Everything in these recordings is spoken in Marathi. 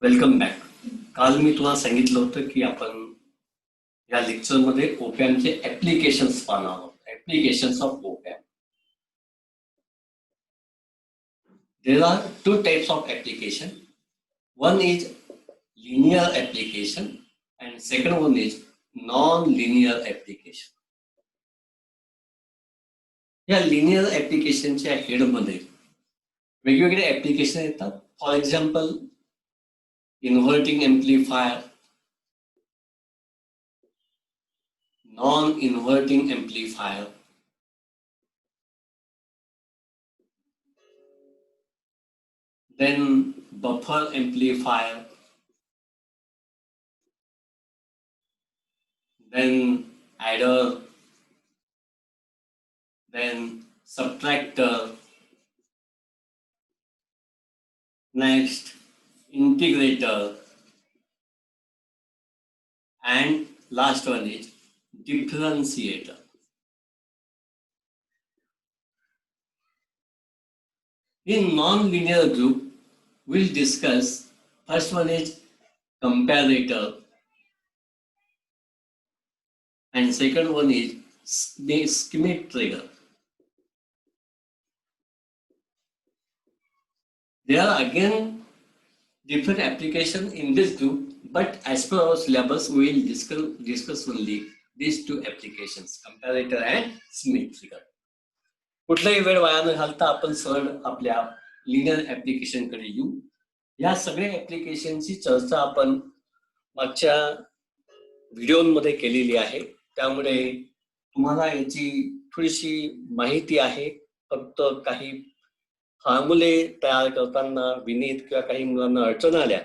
Welcome back. काल मी तुम्हाला सांगितलं होतं की आपण या लेक्चरमध्ये ओपॅमचे ऍप्लिकेशन्स पाहणार आहोत. Applications of opamp. There are two types of application. One is linear application and second one is non-linear application. या लिनियर ऍप्लिकेशनच्या हेडमध्ये वेगवेगळे ऍप्लिकेशन येतात. For example inverting amplifier, non-inverting amplifier, then buffer amplifier, then adder, then subtractor, next integrator, and last one is differentiator. In non-linear group, we'll discuss first one is comparator and second one is schematic trigger. There are again different applications in this group, but as per our syllabus, we will discuss only these two applications, comparator and schematic trigger. कुठलाही वेळ वाया न घालता आपण सरळ आपल्या लिनियर ऍप्लिकेशन कडे येऊ. या सगळ्या ऍप्लिकेशनची चर्चा आपण मागच्या व्हिडिओमध्ये केलेली आहे, त्यामुळे तुम्हाला याची थोडीशी माहिती आहे. फक्त काही फॉर्म्युले तयार करताना विनीत किंवा काही मुलांना अडचण आल्या,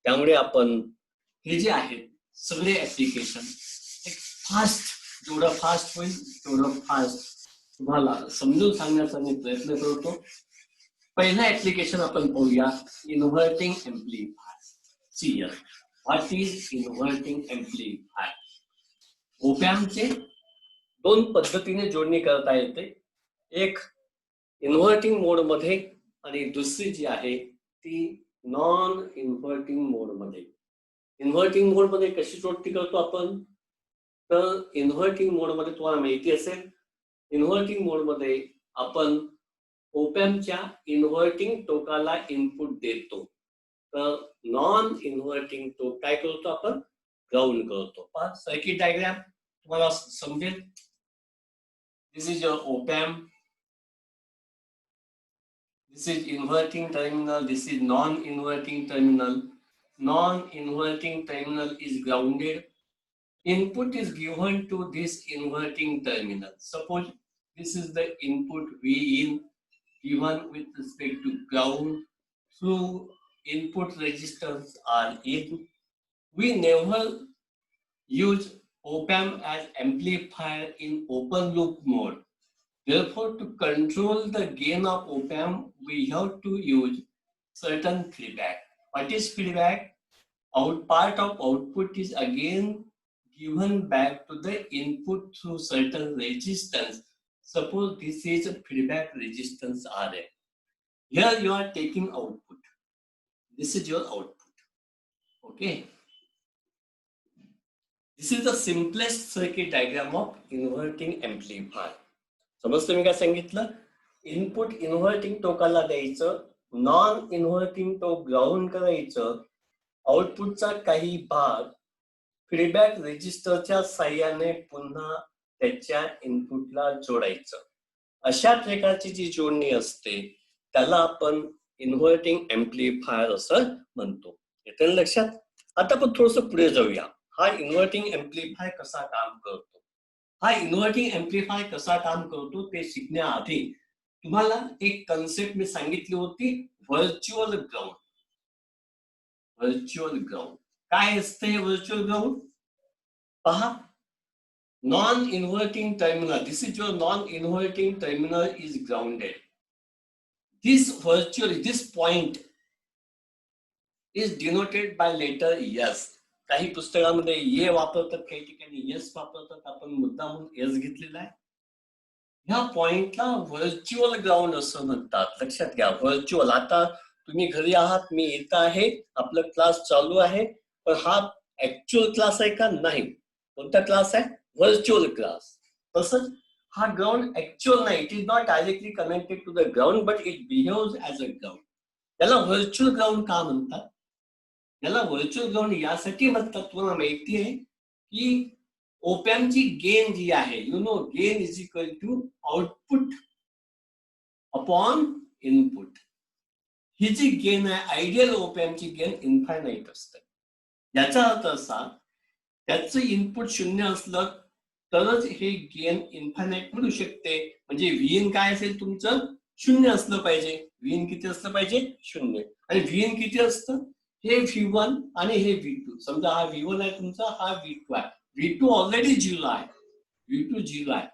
त्यामुळे आपण हे जे आहेत सगळे ऍप्लिकेशन एक फास्ट, जेवढं फास्ट होईल तेवढं फास्ट तुम्हाला समजून सांगण्याचा मी प्रयत्न करतो. पहिलं ऍप्लिकेशन आपण पाहूया, inverting amplifier. CL. What is inverting amplifier? ओपॅम्पचे दोन पद्धतीने जोडणी करता येते. एक इन्व्हर्टिंग मोड मध्ये आणि दुसरी जी आहे ती नॉन इन्व्हर्टिंग मोड मध्ये. इन्व्हर्टिंग मोड मध्ये कशी जोडणी करतो आपण? तर इन्व्हर्टिंग मोड मध्ये तुम्हाला माहिती असेल, इन्व्हर्टिंग मोड मध्ये आपण ओपॅम्पच्या इन्व्हर्टिंग टोकाला इनपुट देतो, तर नॉन इन्व्हर्टिंग टोक काय करतो आपण? ग्राउंड करतो. पहा सर्किट डायग्राम तुम्हाला समजेल. This is your opamp, this is inverting terminal, this is non-inverting terminal. Non-inverting terminal is grounded. Input is given to this inverting terminal. Suppose this is the input V in given with respect to ground through input resistors are in. We never use op-amp as amplifier in open loop mode. Therefore, to control the gain of op-amp, we have to use certain feedback. What is feedback? Part of output is again given back to the input through certain resistance. Suppose this is a feedback resistance RF. Here you are taking output. This is your output. Okay. This is the simplest circuit diagram of inverting amplifier. समजतं मी काय सांगितलं? इनपुट इन्व्हर्टिंग टोकाला द्यायचं, नॉन इन्व्हर्टिंग टोक ग्राउंड करायचं, आउटपुटचा काही भाग फीडबॅक रेजिस्टरच्या साहाय्याने पुन्हा त्याच्या इनपुटला जोडायचं. अशा प्रकारची जी जोडणी असते त्याला आपण इन्व्हर्टिंग एम्प्लिफायर असं म्हणतो. येतं लक्षात? आता आपण थोडंसं पुढे जाऊया. हा इन्व्हर्टिंग एम्प्लिफायर कसा काम करतो? हा इन्व्हर्टिंग एम्प्लिफायर कसा काम करतो ते शिकण्याआधी तुम्हाला एक कन्सेप्ट मी सांगितली होती, व्हर्च्युअल ग्राउंड. व्हर्च्युअल ग्राउंड काय असते? व्हर्च्युअल ग्राउंड पहा, non inverting terminal, this is your non inverting terminal is grounded. This point is denoted by letter S. काही पुस्तकामध्ये ए वापरतात, काही ठिकाणी एस वापरतात. आपण मुद्दा म्हणून एस घेतलेला आहे. ह्या पॉइंटला व्हर्च्युअल ग्राउंड असं म्हणतात. लक्षात घ्या, व्हर्च्युअल. आता तुम्ही घरी आहात, मी येत आहे, आपला क्लास चालू आहे, पण हा ऍक्च्युअल क्लास आहे का? नाही. कोणता क्लास आहे? Virtual class. तसंच हा ग्राउंड ऍक्च्युअल नाही, it is not directly connected to the ground, but it behaves as a ground. त्याला व्हर्च्युअल ग्राउंड का म्हणतात? याला व्हर्च्युअल ग्राउंड यासाठी म्हणतात, तुम्हाला माहिती आहे की ओपॅमची गेन जी आहे, you know, gain is equal to output upon input. ही जी गेन आहे, आयडियल ओपॅमची गेन इन्फायनाईट असते. याचा अर्थ असा, त्याचं इनपुट शून्य असलं तरच हे गेन इन्फायनाईट मिळू शकते. म्हणजे व्हीएन काय असेल तुमचं? शून्य असलं पाहिजे. व्हीएन किती असलं पाहिजे? शून्य. आणि व्हीएन किती असतं? हे V1 आणि हे V2. समजा हा V1 आहे तुमचा, हा V2 आहे. V2 ऑलरेडी 0 आहे. V2 0 आहे.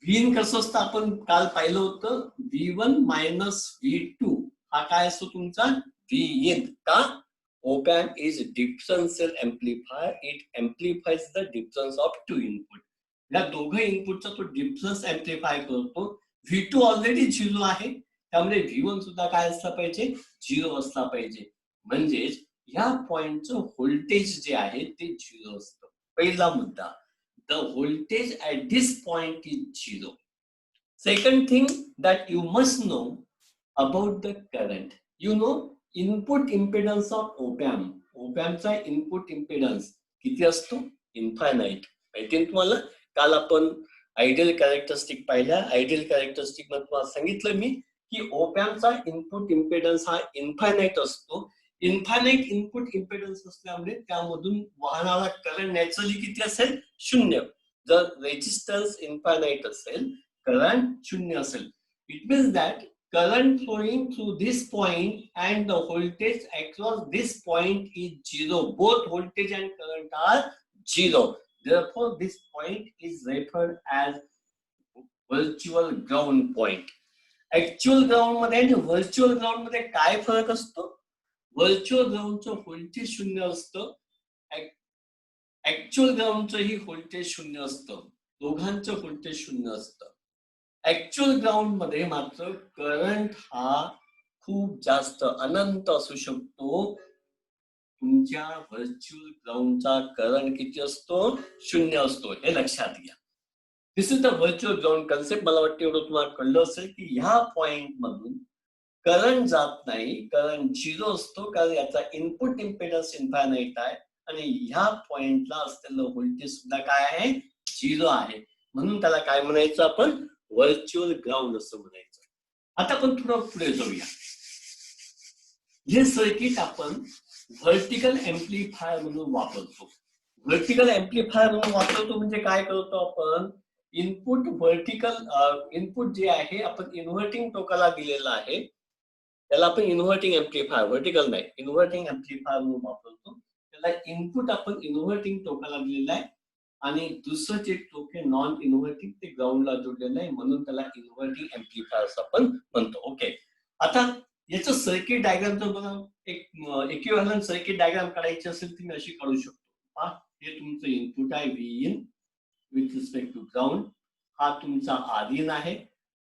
व्हीएन कसं असतं आपण काल पाहिलं होतं, V1 मायनस V2 हा काय असतो तुमचा? व्हीएन. का? Op-amp is differential amplifier. It amplifies the difference of two input. या दोघं इनपुटचा तो डिफरन्स एम्प्लिफाय करतो. V2 ऑलरेडी 0 आहे, त्यामुळे V1 सुद्धा काय असला पाहिजे? 0 असला पाहिजे. म्हणजेच या पॉइंटचं व्होल्टेज जे आहे ते 0 असतं. पहिला मुद्दा, the voltage at this point is 0. Second thing that you must know about the current. You know, input impedance of opamp. ओपॅम्पचा इनपुट इम्पेडन्स किती असतो? इन्फायनाईट. माहिती तुम्हाला? काल आपण आयडियल कॅरेक्टरिस्टिक पाहिल्या. आयडियल कॅरेक्टरिस्टिक मध्ये तुम्हाला सांगितलं मी की ओपॅम्पचा इनपुट इम्पेडन्स हा इन्फायनाईट असतो. इन्फायनाईट इनपुट इम्पेडन्स असल्यामुळे त्यामधून वाहणारा करंट नॅचरली किती असेल? शून्य. जर रेजिस्टन्स इन्फायनाईट असेल, करंट शून्य असेल, it means that current flowing through this point and the voltage across this point is 0. Both voltage and current are 0. Therefore, this point is referred as virtual ground point. Actual ground मध्ये आणि virtual ground मध्ये काय फरक असतो? Virtual groundचं व्होल्टेज शून्य असतं, actual groundचं ही व्होल्टेज शून्य असतं. दोघांचं व्होल्टेज शून्य असतं. ऍक्च्युअल ग्राउंड मध्ये मात्र करंट हा खूप जास्त अनंत असू शकतो. तुमच्या व्हर्च्युअल ग्राउंडचा करंट किती असतो? शून्य असतो. हे लक्षात घ्या. This is the virtual ground concept. मला वाटतं एवढं तुम्हाला कळलं असेल की ह्या पॉइंट मधून करंट जात नाही, करंट 0 असतो, कारण याचा इनपुट इम्पेडन्स इन्फायनाईट आहे आणि ह्या पॉइंटला असलेलं व्होल्टेज सुद्धा काय आहे? 0 आहे. म्हणून त्याला काय म्हणायचं आपण? व्हर्च्युअल ग्राउंड असं म्हणायचं. आता आपण थोडं पुढे जाऊया. हे सर्किट आपण व्हर्टिकल एम्प्लिफायर म्हणून वापरतो. व्हर्टिकल एम्प्लिफायर म्हणून वापरतो म्हणजे काय करतो आपण? इनपुट व्हर्टिकल इनपुट जे आहे आपण इन्व्हर्टिंग टोकाला दिलेलं आहे, त्याला आपण इन्व्हर्टिंग एम्प्लिफायर, व्हर्टिकल नाही, इन्व्हर्टिंग एम्प्लिफायर म्हणून वापरतो. त्याला इनपुट आपण इन्व्हर्टिंग टोकाला दिलेला आहे आणि दुसरं जे टोक आहे नॉन इन्व्हर्टिंग ते ग्राउंडला जोडलेलं आहे, म्हणून त्याला इन्व्हर्टिंग एम्प्लिफायर आपण म्हणतो. ओके. आता याचं सर्किट डायग्राम जर मला एक इक्विव्हॅलंट सर्किट डायग्राम काढायची असेल तर मी अशी काढू शकतो. हे तुमचं इनपुट आहे Vin with respect to ground. हा तुमचा Rin आहे.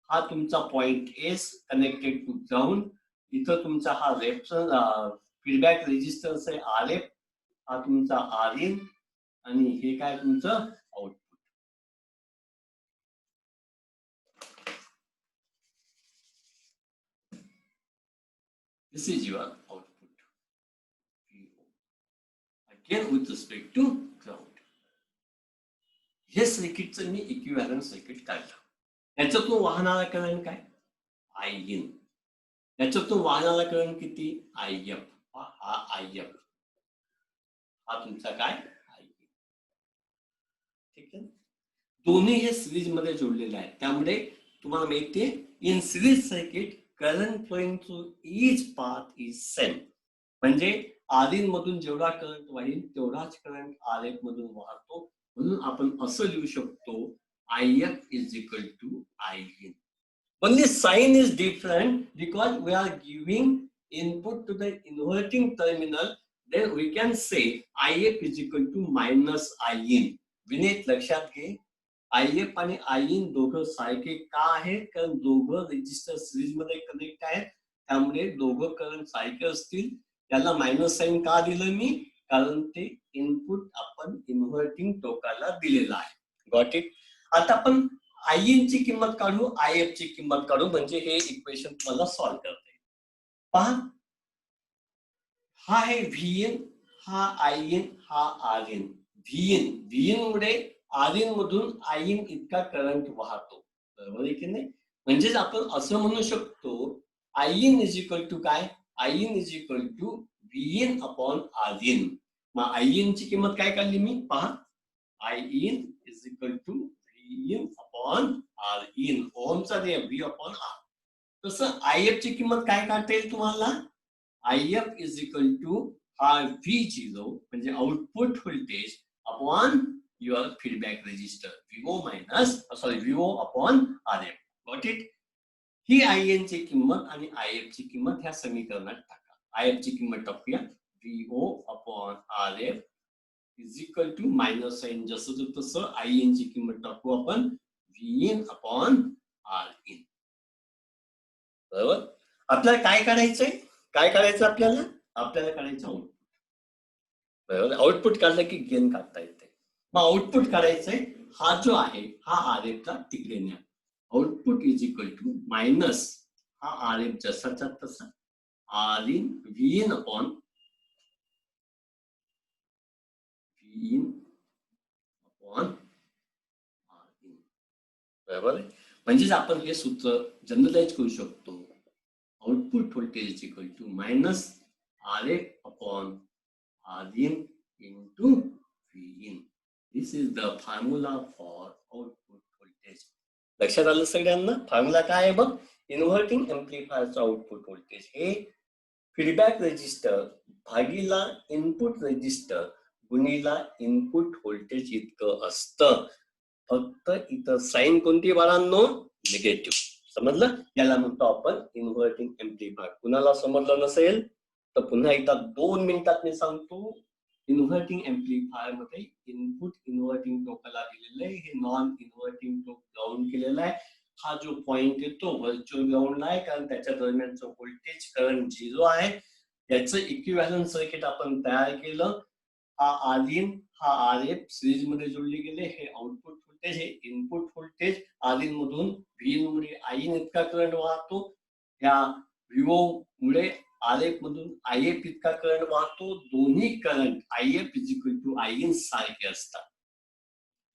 हा तुमचा point S connected to ground. इथं तुमचा हा रेफरन्स फीडबॅक रेजिस्टन्स आहे Rf. हा तुमचा Rin आणि हे काय तुमचं आउटपुट. This is your output again with respect to ground. हे सर्किटचं मी इक्विव्हॅलंट सर्किट काढलं. याच्यातून वाहणारा करंट काय? In. याच्यातून वाहणारा करंट किती? If. हा If. हा तुमचा काय? ठीक आहे. दोन्ही हे सिरीज मध्ये जोडलेले आहेत, त्यामुळे तुम्हाला माहितीये in series circuit current flowing through each path is same. म्हणजे Rin मधून जेवढा करंट वाहील तेवढाच करंट Rf मधून वाहतो. म्हणून आपण असं लिहू शकतो If is equal to In. Only sign is different because we are giving input to the inverting terminal. Then we can say If is equal to minus In. Vineet लक्षात घे, If आणि In दोघं सारखे का आहेत? कारण दोघं रेजिस्टर सिरीज मध्ये कनेक्ट आहेत, त्यामुळे दोघं करंट सारखे असतील. त्याला मायनस साइन का दिलं मी? कारण ते इनपुट आपण इन्व्हर्टिंग टोकाला दिलेलं आहे. Got it? आता आपण आय ची किंमत काढू, आय एफ ची किंमत काढू, म्हणजे हे इक्वेशन तुम्हाला सॉल्व्ह करता येईल. पहा, हा आहे व्हीएन, हा आय एन, हा आर एन. व्हीएन मुळे आर एन मधून आय एन इतका करंट वाहतो, बरोबर आहे की नाही? म्हणजेच आपण असं म्हणू शकतो I N is equal to काय? I N is equal to VN upon R N. मग आय एन ची किंमत काय काढली मी? पहा, I N is equal to VN upon R N. ओहमचा नियम व्ही अपॉन आर. तसं आय एफ ची किंमत काय काढता येईल तुम्हाला? I F is equal to हा V0 म्हणजे output voltage upon your feedback resistor VO upon RF. Got it? He IN ची किंमत आणि IF ची किंमत ह्या समीकरणात टाका. IF ची किंमत टाकूया VO upon RF is equal to minus sign जसं तसं IN ची किंमत टाकू आपण VN अपॉन RN. बरोबर? आपल्याला काय काढायचंय? काय काढायचं आपल्याला? आपल्याला काढायचं आउटपुट. बरोबर? आउटपुट काढलं की गेन काढता येते. मग आउटपुट काढायचंय, हा जो आहे हा आर एफ ला तिकडे न्या. Output is equal to minus हा आर एफ जसाचा तसा R in V in upon R in. बरोबर आहे? म्हणजेच आपण हे सूत्र जनरलाइज करू शकतो. Output voltage is equal to minus R F upon R in into Vin. This is the formula for output voltage. लक्षात आलं सगळ्यांना? फॉर्म्युला काय आहे बघ? इन्व्हर्टिंग एम्प्लिफायरचा आउटपुट व्होल्टेज हे फीडबॅक रेजिस्टर भागीला इनपुट रेजिस्टर गुणीला इनपुट व्होल्टेज इतकं असतं. फक्त इथं साइन कोणती बाळांनो? निगेटिव्ह. समजलं? याला म्हणतो आपण इन्व्हर्टिंग एम्प्लिफायर. कुणाला समजलं नसेल तर पुन्हा एकदा 2 मिनिटात मी सांगतो. इन्व्हर्टिंग एम्प्लिफायर मध्ये इनपुट इन्व्हर्टिंग टोकाला दिलेलं आहे, हे नॉन इन्व्हर्टिंग टोक ग्राउंड केलेला आहे. हा जो पॉइंट येतो व्हर्च्युअल ग्राउंडला आहे, कारण त्याच्या दरम्यानचं व्होल्टेज करंट 0 आहे. याचं इक्विव्हॅलंट सर्किट आपण तयार केलं. हा आर इन, हा आर एफ सिरीज मध्ये जोडले गेले. हे आउटपुट व्होल्टेज, हे इनपुट व्होल्टेज. आर इन मधून व्ही मुळे आय इन इतका करंट वाहतो. या व्हीओ मुळे आर एफ मधून आय एफ इतका करंट वाहतो. दोन्ही current I F is equal to I in सारखे असतात.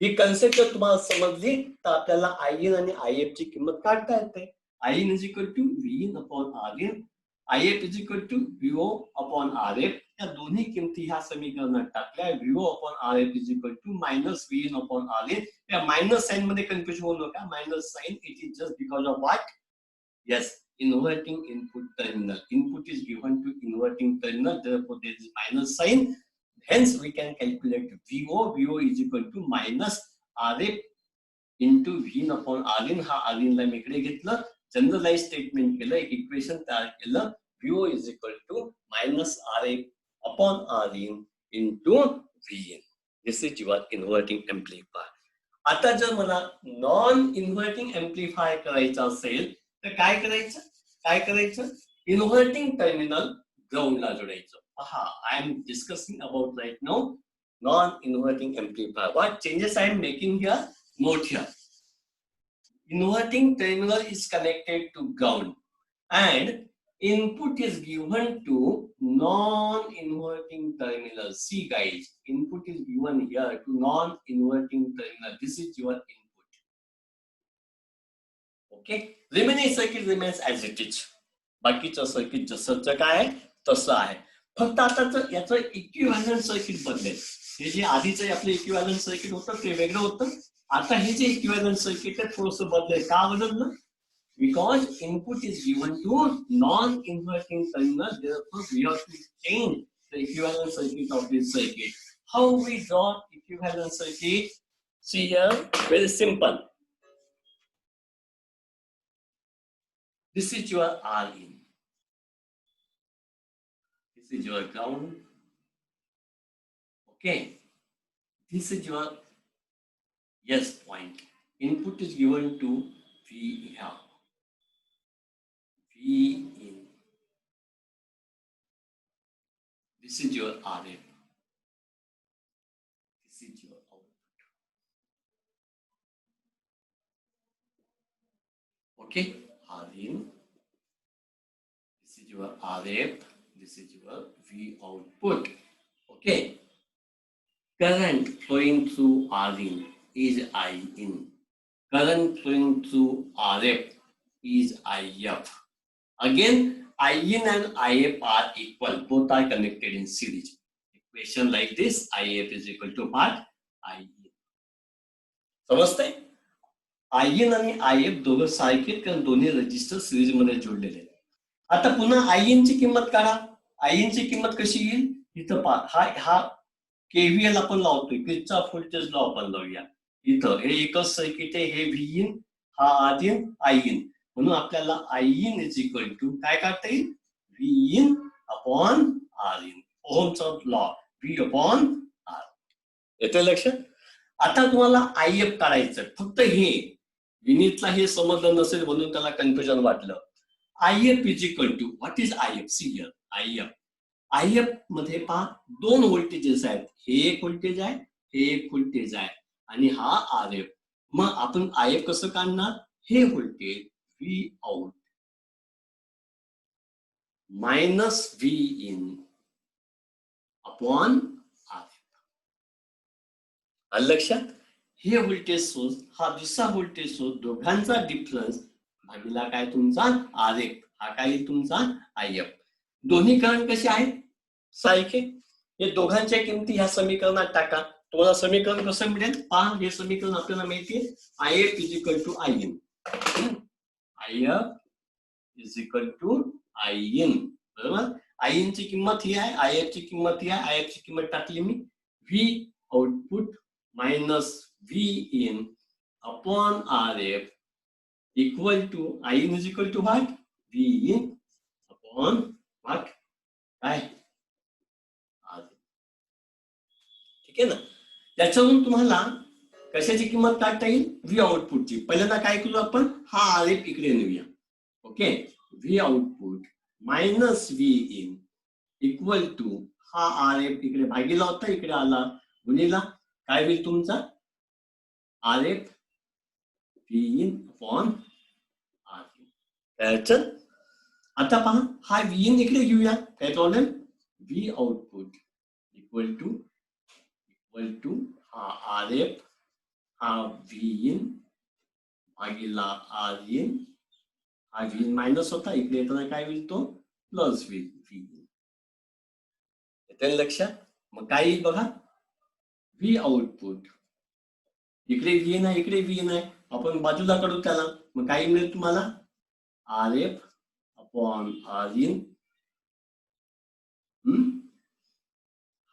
ही कन्सेप्ट जर तुम्हाला समजली तर आपल्याला आय इन आणि आय एफ ची किंमत काढता येते. I in is equal to V in upon R in, I F is equal to VO upon R F. या दोन्ही किमती ह्या समीकरणात टाकल्या. VO upon R F is equal to minus V in upon R in. या मायनस साइन मध्ये कन्फ्युजन होऊ नका. Minus sign it is just because of what? Yes, inverting input terminal. Input is given to inverting terminal, therefore there is minus sign. Hence we can calculate VO. VO is equal to minus RF into V upon RN. हा RN ला मी इकडे घेतलं, जनरलाइज स्टेटमेंट केलं, इक्वेशन तयार केलं. VO is equal to minus RF upon RN into VN. This is your inverting amplifier. आता जर मला नॉन इन्व्हर्टिंग एम्प्लिफाय करायचं असेल तर काय करायचं? काय करायचं? इन्व्हर्टिंग टर्मिनल ग्राउंडला जोडायचं. पहा, I am discussing about right now non inverting amplifier. What changes I am making here? Note here. Inverting terminal is connected to ground and input is given to non-inverting terminal. See guys, input is given here to non-inverting terminal. This is your input. Okay, remaining circuit remains as it is. बाकीचं सर्किट जसंच काय आहे तसं आहे. फक्त आता याचं इक्विव्हॅलंट सर्किट बदलेल. हे जे आधीचं आपलं इक्विव्हॅलंट सर्किट होतं ते वेगळं होतं. आता हे जे इक्विव्हॅलंट सर्किट आहे थोडंसं बदलेल. का बदललं? Because input is given to non-inverting terminal, therefore we have to change the equivalent circuit of this circuit. How we draw equivalent circuit? See here, very simple. This is your R in. This is your ground. Okay. This is your yes point. Input is given to V here. V in. This is your RF. This is your output. Okay, RIN. This is your RF. This is your V output. Okay. Current flowing through RIN is IN. Current flowing through RF is IF. Again, IN and IF are equal. Both are connected in series. Equation like this: IF is equal to what? IN. समजतंय? IN आणि IF दोघं सारखे कारण दोन्ही रेजिस्टर सिरीज मध्ये जोडलेले आहेत. आता पुन्हा IN ची किंमत काढा. IN ची किंमत कशी येईल? इथं पहा, हा KVL आपण लावतोय, किर्चॉफ व्होल्टेज लॉ आपण लावूया. इथं हे एकच सर्किट आहे, हे VIN, हा RIN, IN. म्हणून आपल्याला IN इज इक्वल टू काय काढता येईल? VIN upon RIN. ओहमचा लॉ, V अपॉन R. येतंय लक्षात? आता तुम्हाला IF काढायचं. फक्त हे विनीतला हे समजलं नसेल म्हणून त्याला कन्फ्युजन वाटलं. IF is equal to what is IF? See here IF मध्ये पहा दोन व्होल्टेजेस आहेत. हे एक व्होल्टेज आहे, हे एक व्होल्टेज आहे आणि हा RF. मग आपण IF कसं काढणार? हे voltage V out minus V in upon RF. आलं लक्षात? हे व्होल्टेज सोर्स, हा दुसरा व्होल्टेज सोर्स, दोघांचा डिफरन्स भागीला काय तुमचा RF, हा काय तुमचा IF. दोन्ही करंट कसे आहेत? सारखे. हे दोघांच्या किमती ह्या समीकरणात टाका. तुम्हाला समीकरण कसं मिळेल? पहा, हे समीकरण आपल्याला माहिती आहे. IF is equal to IN. IF is equal to IN. बरोबर? IN ची किंमत ही आहे, IF ची किंमत ही आहे. IF ची किंमत टाकली मी. V output minus V in upon RF equal to IN is equal to what? V in upon what? काय? ठीक आहे ना? त्याच्यावरून तुम्हाला कशाची किंमत काढता येईल? V आउटपुटची. पहिल्यांदा काय करू आपण? हा RF इकडे नेऊया. Okay, V output minus V in equal to हा RF इकडे भागीला होता, इकडे आला गुणिला काय होईल तुमचा? RF V in upon RF. त्याचं आता पहा, हा V in इकडे घेऊया, काय problem? V output equal to हा RF, हा V in भागीला RIN. हा V in मायनस होता, इकडे येताना काय होईल तो? Plus V in. येते लक्षात? मग काय येईल बघा? V आउटपुट इकडे V in आहे, इकडे V in आहे, आपण बाजूला काढू त्याला. मग काय मिळेल तुम्हाला? RF upon RIN.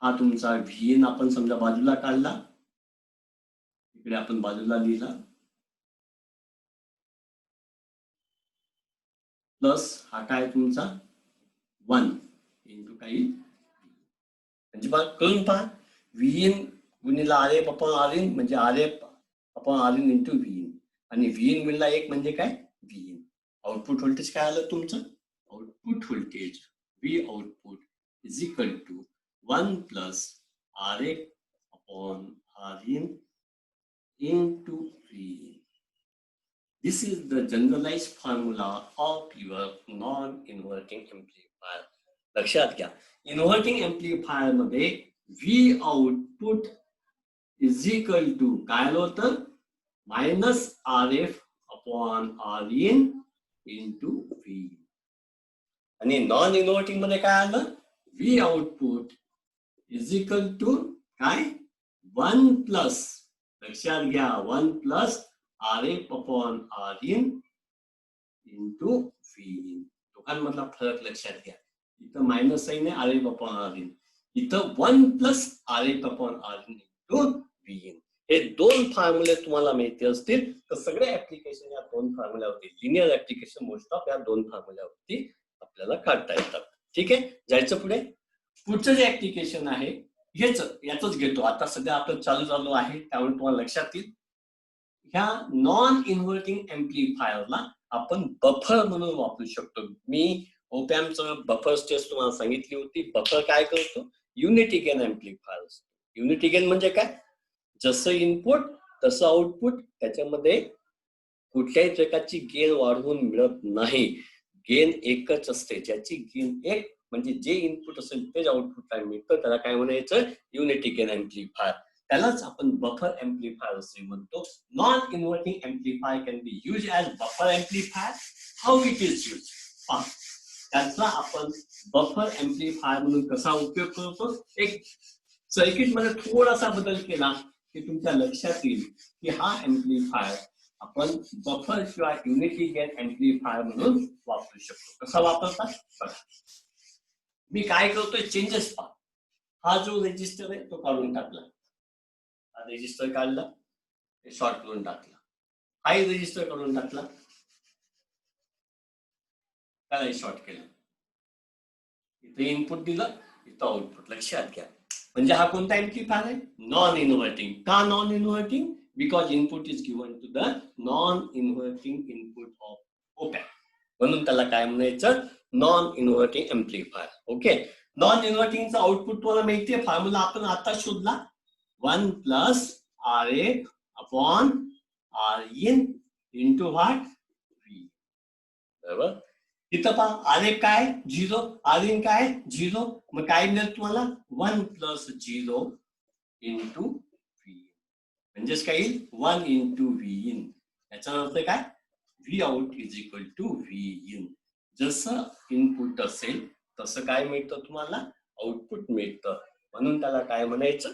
हा तुमचा V in आपण समजा बाजूला काढला, इकडे आपण बाजूला लिहिला, प्लस हा काय तुमचा 1 इंटू काही म्हणजे करून पहा. V in गुणिला RF upon RIN म्हणजे RF upon RIN into V in. आणि V in गुणिला 1 म्हणजे काय? V in. आउटपुट व्होल्टेज काय आलं तुमचं? Output voltage V output is equal to 1 plus RF upon RIN into V in. This is the generalized formula of your non-inverting amplifier. लक्षात घ्या, इन्व्हर्टिंग एम्प्लिफायर मध्ये V output is equal to काय आलं होतं? Minus RF upon RIN into V. आणि नॉन इन्व्हर्टिंग मध्ये काय आलं? V output is equal to काय? 1 प्लस, लक्षात घ्या, 1 plus RF upon RIN into V in. दोघांमधला फरक लक्षात घ्या. इथं मायनस साइन आहे, RF अपॉन RIN. इथं 1 plus RF upon RIN into V in. हे दोन फॉर्म्युले तुम्हाला माहिती असतील तर सगळे ऍप्लिकेशन या दोन फॉर्म्युल्यावरती, लिनियर ऍप्लिकेशन मोस्ट ऑफ या दोन फॉर्म्युल्यावरती आपल्याला काढता येतात. ठीक आहे, जायचं पुढे. पुढचं जे ऍप्लिकेशन आहे याच घेतो. आता सध्या आपण चालू आहे त्यामुळे तुम्हाला लक्षात येईल. ह्या नॉन इन्व्हर्टिंग एम्प्लिफायरला आपण बफर म्हणून वापरू शकतो. मी ओपॅम्पचं बफर स्टेज तुम्हाला सांगितली होती. बफर काय करतो? युनिटी गेन ऍम्प्लिफायर असतो. युनिटी गेन म्हणजे काय? जसं इनपुट तसं आउटपुट, त्याच्यामध्ये कुठल्याही प्रकारची गेन वाढवून मिळत नाही. गेन एकच असते. ज्याची गेन एक म्हणजे जे इनपुट असेल तेच आउटपुटला मिळतं, त्याला काय म्हणायचं? Unity gain amplifier. त्यालाच आपण बफर ऍम्प्लिफायर असे म्हणतो. Non inverting amplifier can be use as buffer amplifier. How it is use? त्याचा आपण बफर ऍम्प्लिफायर म्हणून कसा उपयोग करतो? एक सर्किट मध्ये थोडासा बदल केला की तुमच्या लक्षात येईल की हा ऍम्प्लिफायर आपण बफर किंवा युनिटी गेन ऍम्प्लिफायर म्हणून वापरू शकतो. कसा वापरतात बघा. मी काय करतोय? चेंजेस पहा. हा जो रेजिस्टर आहे तो काढून टाकला, हा रेजिस्टर काढला, शॉर्ट करून टाकला. हाही रेजिस्टर काढून टाकला, त्यालाही शॉर्ट केलं. इथे इनपुट दिलं, इथं आउटपुट. लक्षात घ्या. म्हणजे हा कोणता ऍम्प्लिफायर आहे? Non inverting. का non inverting? Because input is given to the non inverting input of opamp. म्हणून त्याला काय म्हणायचं? Non inverting amplifier. Okay. Non इन्व्हर्टिंगचा आउटपुट तुम्हाला माहितीये, फॉर्म्युला आपण आता शोधला. 1 plus Rf upon Rin into what? V. बरोबर. इथं पहा, Rf काय? 0. Rin काय? 0. मग काय मिळेल तुम्हाला? 1 प्लस 0 इंटू V. म्हणजेच काय येईल? 1 इंटू Vin. याचा अर्थ काय? V out is equal to Vin. जसं इनपुट असेल तसं काय मिळतं तुम्हाला? आउटपुट मिळतं. म्हणून त्याला काय म्हणायचं?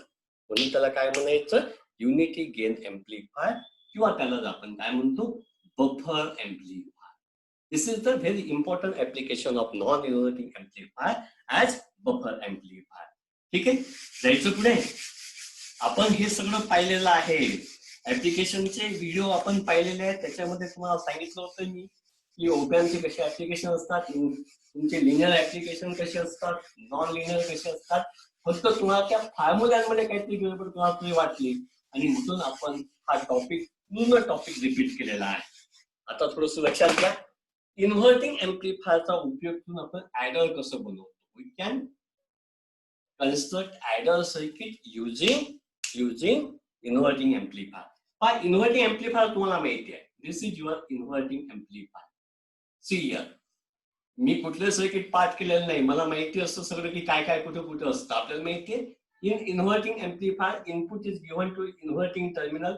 युनिटी गेन ऍम्प्लिफायर, किंवा त्याला आपण काय म्हणतो? Buffer amplifier. This is the very important application of non-inverting amplifier as buffer amplifier. ठीक आहे. जायचं पुढे. आपण हे सगळं पाहिलेलं आहे. ऍप्लिकेशनचे व्हिडिओ आपण पाहिलेले आहेत. त्याच्यामध्ये तुम्हाला सांगितलं होतं मी की ओपॅम्पचे कसे ऍप्लिकेशन असतात, तुमचे लिनियर ऍप्लिकेशन कसे असतात, नॉन लिनियर कसे असतात. फक्त तुम्हाला त्या फॉर्म्युलांमध्ये काहीतरी गडबड तुम्हाला वाटली आणि म्हणून आपण हा पूर्ण टॉपिक रिपीट केलेला आहे. आता थोडंसं लक्षात घ्या. इन्व्हर्टिंग ऍम्प्लिफायरचा उपयोग करून आपण ऍडर कसं बनवतो? We can construct adder circuit using inverting amplifier. हा इन्व्हर्टिंग ऍम्प्लिफायर तुम्हाला माहिती आहे. This is your inverting amplifier. See here. मी कुठलं सर्किट पाठ केलेलं नाही, मला माहिती असतं सगळं की काय काय कुठे कुठे असतं. आपल्याला माहितीये in inverting amplifier input is given to inverting terminal.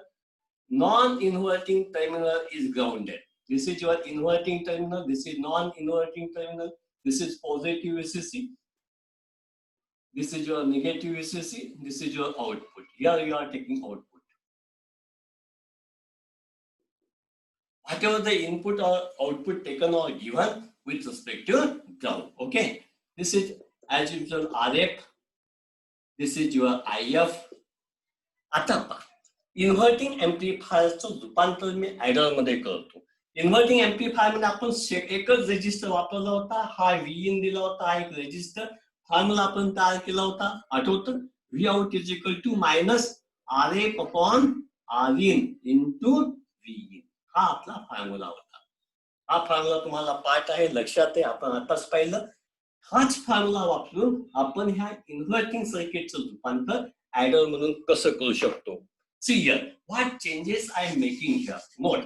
Non-inverting terminal is grounded. This is your inverting terminal. This is non-inverting terminal. This is positive VCC. This is your negative VCC. This is your output. Here you are taking output. Whatever the input or output taken or given with respect to ground. Okay. This is as usual RF. This is your IF. आता इन्व्हर्टिंग ऍम्प्लिफायरचं रूपांतर मी ऍडर मध्ये करतो. इन्व्हर्टिंग ऍम्प्लिफायर मध्ये आपण एकच रेजिस्टर वापरला होता. हा Vin दिला होता, एक रेजिस्टर. फॉर्म्युला आपण तयार केला होता, आठवतं? V out is equal to minus Rf upon Rin into Vin. हा आपला फॉर्म्युला होता. हा फॉर्म्युला तुम्हाला पाठ आहे, लक्षात आहे, आपण आताच पाहिलं. हाच फॉर्म्युला वापरून आपण ह्या इन्व्हर्टिंग सर्किटचं रूपांतर ऍडर म्हणून कसं करू शकतो? See here, what changes I am making here? Note,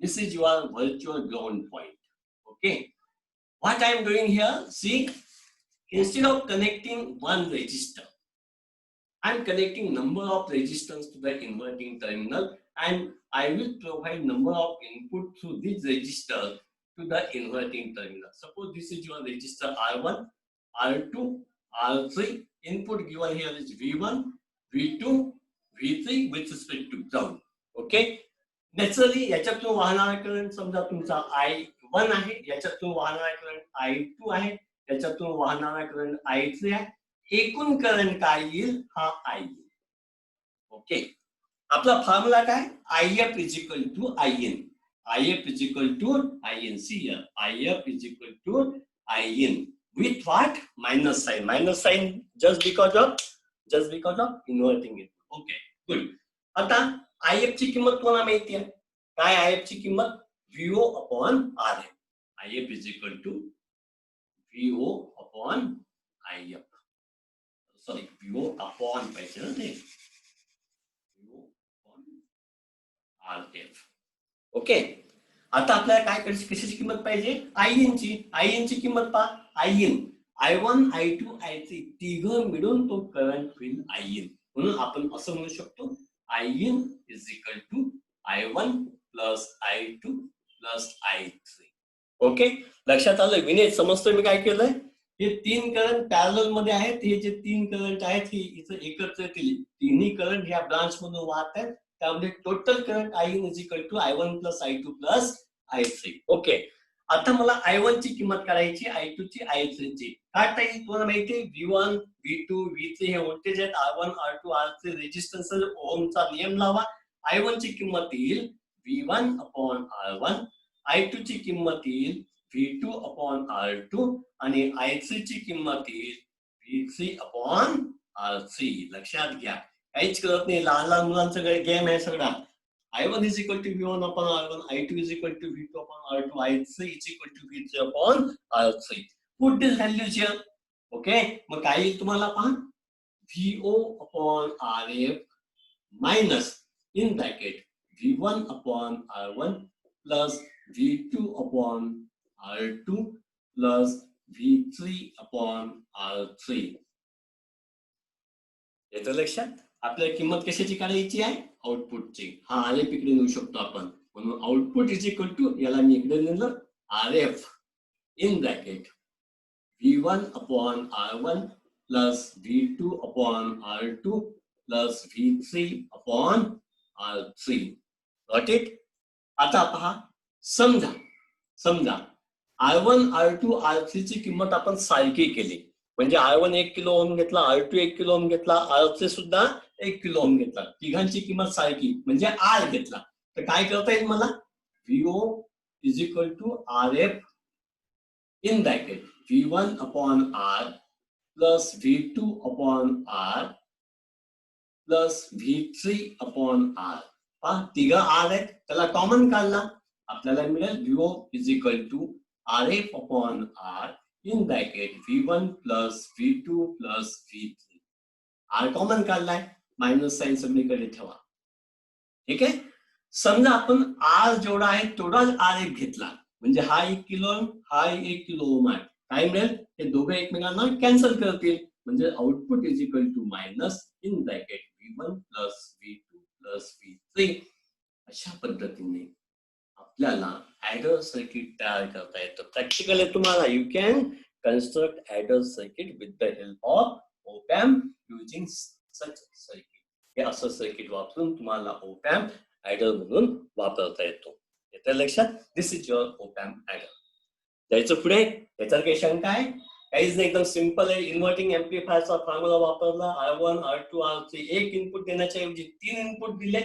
this is your virtual ground point. Okay, what I am doing here? See, instead of connecting one resistor, I am connecting number of resistors to the inverting terminal, and I will provide number of input through this resistor to the inverting terminal. Suppose this is your resistor R1, R2, R3. Input given here is V1, V2, V3 with respect to ground. Okay. Naturally, याच्यातून वाहणारा करंट समजा तुमचा I1 आहे, याच्यातून वाहणारा करंट I2 आहे, याच्यातून वाहणारा करंट I3 आहे. एकूण करंट काय येईल? हा I येईल. ओके. आपला फॉर्म्युला काय? IF is equal to IN. IF is equal to IN. See here, IF is equal to IN with what? Minus sign. Minus sign just because of inverting it. Okay. Good. आता IF ची किंमत तुम्हाला माहिती आहे. काय IF ची किंमत? VO upon RF. IF is equal to VO upon IF. Sorry, VO upon पाहिजे ना ते, VO upon RF. ओके. आता आपल्याला काय कशाची किंमत पाहिजे? IN ची किंमत पहा. IN I1 I2 I3 तिघं मिळून तो करंट होईल IN. म्हणून आपण असं म्हणू शकतो IN is equal to I1 plus I2 plus I3. Okay, लक्षात आलं? विनय समजतोय मी काय केलंय? हे तीन करंट पॅरलल मध्ये आहेत. हे जे तीन करंट आहेत हे इथं एकत्र येतील. तिन्ही करंट ह्या ब्रांच मधून वाहत आहेत. त्यामध्ये total current IN is equal to I1 plus I2 plus I3. Okay, आता मला I1 ची किंमत काढायची, I2 ची, I3 ची. काढता येईल. तुम्हाला माहिती आहे V1 V2 V3 हे व्होल्टेज आहेत. R1 R2 R3 रेजिस्टन्स, ओहमचा नियम लावा. I1 ची किंमत येईल V1 upon R1, I2 ची किंमत येईल V2 upon R2 आणि I3 ची किंमत येईल V3 upon R3. लक्षात घ्या, काहीच करत नाही, लहान लहान मुलांचं गेम आहे सगळा. I1 is equal to V1 upon R1, I2 is equal to V2 upon R2, I3 is equal to V3 upon R3. Put these values here. Okay, मग काय येईल तुम्हाला पहा, VO upon RF minus in bracket V1 upon R1 plus V2 upon R2 plus V3 upon R3. येतं लक्षात? आपल्याला किंमत कशाची काढायची आहे? आउटपुटची. हा आलेप इकडे नेऊ शकतो आपण. म्हणून आउटपुट इज इक्वल टू, याला मी इकडे लिहिलं RF in bracket V1 upon R1 plus V2 upon R2 plus V3 upon R3. Got it? आता पहा, समजा R1 R2 R3 ची किंमत आपण सारखी केली, म्हणजे R1 1 किलो ओम घेतला, R2 1 किलो ओम घेतला, R3 सुद्धा 1 किलो ओम घेतला. तिघांची किंमत सारखी म्हणजे R घेतला. तर काय करता येईल मला? VO is equal to RF in bracket V1 upon R plus V2 upon R plus V3 upon R. पहा, तिघ R आहेत, त्याला कॉमन काढला, आपल्याला मिळेल VO is equal to RF upon R in bracket V1 plus V2 plus V3. R common काढलाय, मायनस साइन सगळीकडे ठेवा. ठीक आहे. समजा आपण R जेवढा आहे तेवढाच RF घेतला, म्हणजे हा 1 किलो ओम, हा 1 किलो ओम आहे. काय मिळेल? हे दोघे एकमेकांना कॅन्सल करतील, म्हणजे output is equal to minus in bracket V1 plus V2 plus V3. अशा पद्धतीने आपल्याला ऍडर सर्किट तयार करता येतं. प्रॅक्टिकल आहे तुम्हाला. You can construct adder circuit with the help of op amp using such circuit. हे असं सर्किट वापरून तुम्हाला ऑप एम्प ऍडर म्हणून वापरता येतो. येतं लक्षात? This is your op amp adder. जायचं पुढे. याच्यात काही शंका आहे? काहीच नाही, एकदम सिंपल आहे. इन्व्हर्टिंग एम्प्लिफायरचा फॉर्म्युला वापरला. R1 R2 R3 एक इनपुट देण्याच्या ऐवजी 3 इनपुट दिले.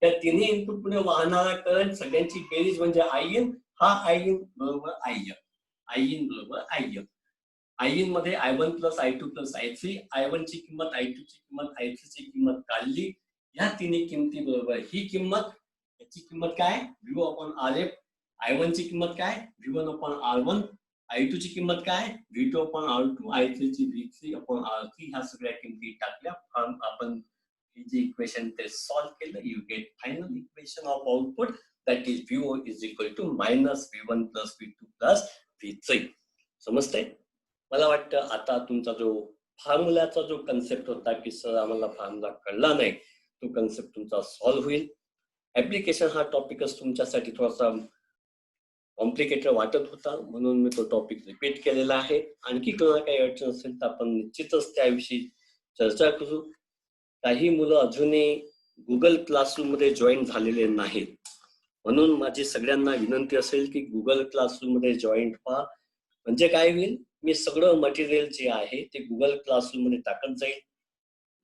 त्या तिन्ही इनपुट पुढे वाहणारा करंट सगळ्यांची बेरीज म्हणजे IN. हा IN बरोबर IF, IN बरोबर IF. IN मध्ये I1 plus I2 plus I3, I1 ची किंमत, I2 ची किंमत, I3 ची किंमत काढली. या तिन्ही किंमती बरोबर ही किंमत, याची किंमत काय? VO upon RF. I1 ची किंमत काय? V1 upon R1. I2 ची किंमत काय? V2 upon R2. I3 ची V3 upon R3. ह्या सगळ्या किंमती टाकल्या, आपण जे इक्वेशन ते सॉल्व केलं, you get final equation of output, that is VO is equal to minus V1 plus V2 plus V3. समजतंय? मला वाटतं आता तुमचा जो फॉर्म्युलाचा जो कन्सेप्ट होता की सर आम्हाला फॉर्म्युला कळला नाही, तो कन्सेप्ट तुमचा सॉल्व होईल. ऍप्लिकेशन हा टॉपिकच तुमच्यासाठी थोडासा कॉम्प्लिकेटेड वाटत होता, म्हणून मी तो टॉपिक रिपीट केलेला आहे. आणखी कोणाला काही अडचण असेल तर आपण निश्चितच त्याविषयी चर्चा करू. काही मुलं अजूनही गुगल क्लासरूम मध्ये जॉईन झालेले नाहीत, म्हणून माझी सगळ्यांना विनंती असेल की गुगल क्लासरूम मध्ये जॉईन व्हा. म्हणजे काय होईल, मी सगळं मटेरियल जे आहे ते गुगल क्लासरूम मध्ये टाकत जाईल.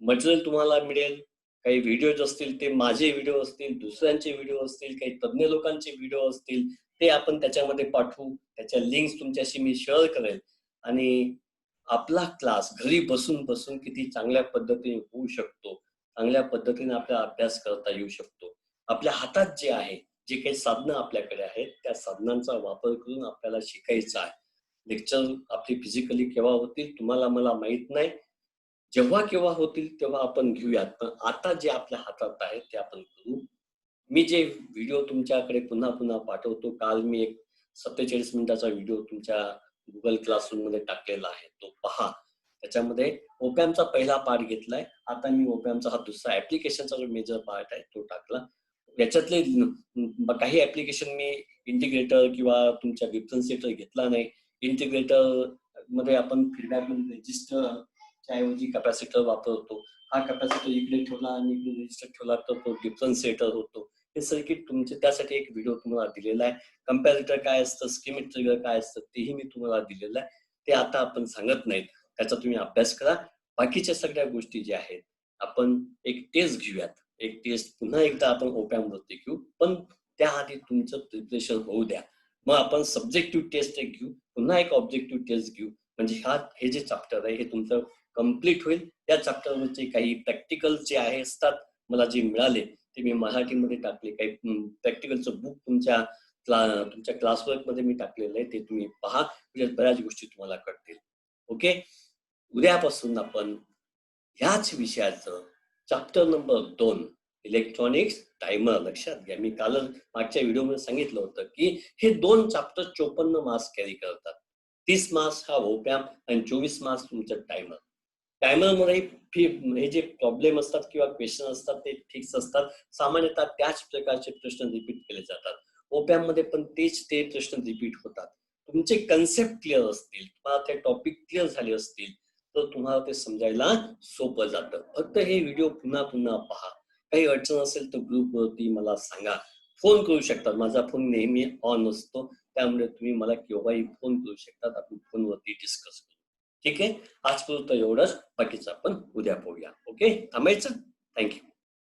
मटेरियल तुम्हाला मिळेल. काही व्हिडिओज असतील ते माझे व्हिडिओ असतील, दुसऱ्यांचे व्हिडिओ असतील, काही तज्ञ लोकांचे व्हिडिओ असतील, ते आपण त्याच्यामध्ये पाठवू. त्याच्या लिंक्स तुमच्याशी मी शेअर करेल आणि आपला क्लास घरी बसून बसून किती चांगल्या पद्धतीने होऊ शकतो, चांगल्या पद्धतीने आपला अभ्यास करता येऊ शकतो. आपल्या हातात जे आहे, जे काही साधनं आपल्याकडे आहेत, त्या साधनांचा वापर करून आपल्याला शिकायचं आहे. लेक्चर आपली फिजिकली केव्हा होतील तुम्हाला मला माहित नाही, जेव्हा केव्हा होतील तेव्हा आपण घेऊयात. पण आता जे आपल्या हातात आहे ते आपण करू. मी जे व्हिडिओ तुमच्याकडे पुन्हा पुन्हा पाठवतो, काल मी एक 47 मिनिटाचा व्हिडिओ तुमच्या गुगल क्लासरूम मध्ये टाकलेला आहे, तो पहा. त्याच्यामध्ये ओपॅमचा पहिला पार्ट घेतलाय, आता मी ओपॅमचा हा दुसरा ऍप्लिकेशनचा जो मेजर पार्ट आहे तो टाकला. याच्यातले काही ऍप्लिकेशन मी इंटिग्रेटर किंवा तुमच्या डिफरन्शिएटर घेतला नाही. इंटिग्रेटर मध्ये आपण फीडबॅक मध्ये रेजिस्टर ऐवजी कॅपॅसिटर वापरतो. हा कॅपॅसिटर इकडे ठेवला आणि इकडे रेजिस्टर ठेवला तर तो डिफरन्शिएटर होतो. हे सर्किट तुमचे, त्यासाठी एक व्हिडिओ तुम्हाला दिलेला आहे. कंपॅरेटर काय असतं, स्किमिक ट्रिगर काय असतं तेही मी तुम्हाला दिलेलं आहे. ते आता आपण सांगत नाहीत, त्याचा तुम्ही अभ्यास करा. बाकीच्या सगळ्या गोष्टी ज्या आहेत आपण एक टेस्ट घेऊयात. एक टेस्ट पुन्हा एकदा आपण ओपॅम वरती घेऊ, पण त्याआधी तुमचं प्रिपरेशन होऊ द्या. मग आपण सब्जेक्टिव्ह टेस्ट एक घेऊ, पुन्हा एक ऑब्जेक्टिव्ह टेस्ट घेऊ. म्हणजे हे जे चॅप्टर आहे हे तुमचं कम्प्लीट होईल. त्या चॅप्टरवरचे काही प्रॅक्टिकल जे आहे असतात मला जे मिळाले ते मी मराठीमध्ये टाकले. काही प्रॅक्टिकलचं बुक तुमच्या क्लासवर्क मध्ये मी टाकलेलं आहे, ते तुम्ही पहा. म्हणजे बऱ्याच गोष्टी तुम्हाला कळतील. ओके, उद्यापासून आपण ह्याच विषयाचं चॅप्टर नंबर 2 इलेक्ट्रॉनिक्स टायमर. लक्षात घ्या, मी काल मागच्या व्हिडिओमध्ये सांगितलं होतं की हे 2 चॅप्टर 54 मार्क्स कॅरी करतात. 30 मार्क्स हा ओपॅम आणि 24 मार्क्स तुमचं टायमर. टायमर मध्ये हे जे प्रॉब्लेम असतात किंवा क्वेश्चन असतात ते फिक्स असतात. सामान्यतः त्याच प्रकारचे प्रश्न रिपीट केले जातात. ओपॅम मध्ये पण ते प्रश्न रिपीट होतात. तुमचे कन्सेप्ट क्लिअर असतील, तुम्हाला ते टॉपिक क्लिअर झाले असतील तर तुम्हाला ते समजायला सोपं जातं. फक्त हे व्हिडिओ पुन्हा पुन्हा पहा. काही अडचण असेल तर ग्रुपवरती मला सांगा, फोन करू शकतात. माझा फोन नेहमी ऑन असतो, त्यामुळे तुम्ही मला केव्हाही फोन करू शकतात. आपण फोनवरती डिस्कस करू. ठीक आहे, आजपर्यंत एवढंच. बाकीचं आपण उद्या पाहूया. ओके, थांबायचं. थँक्यू.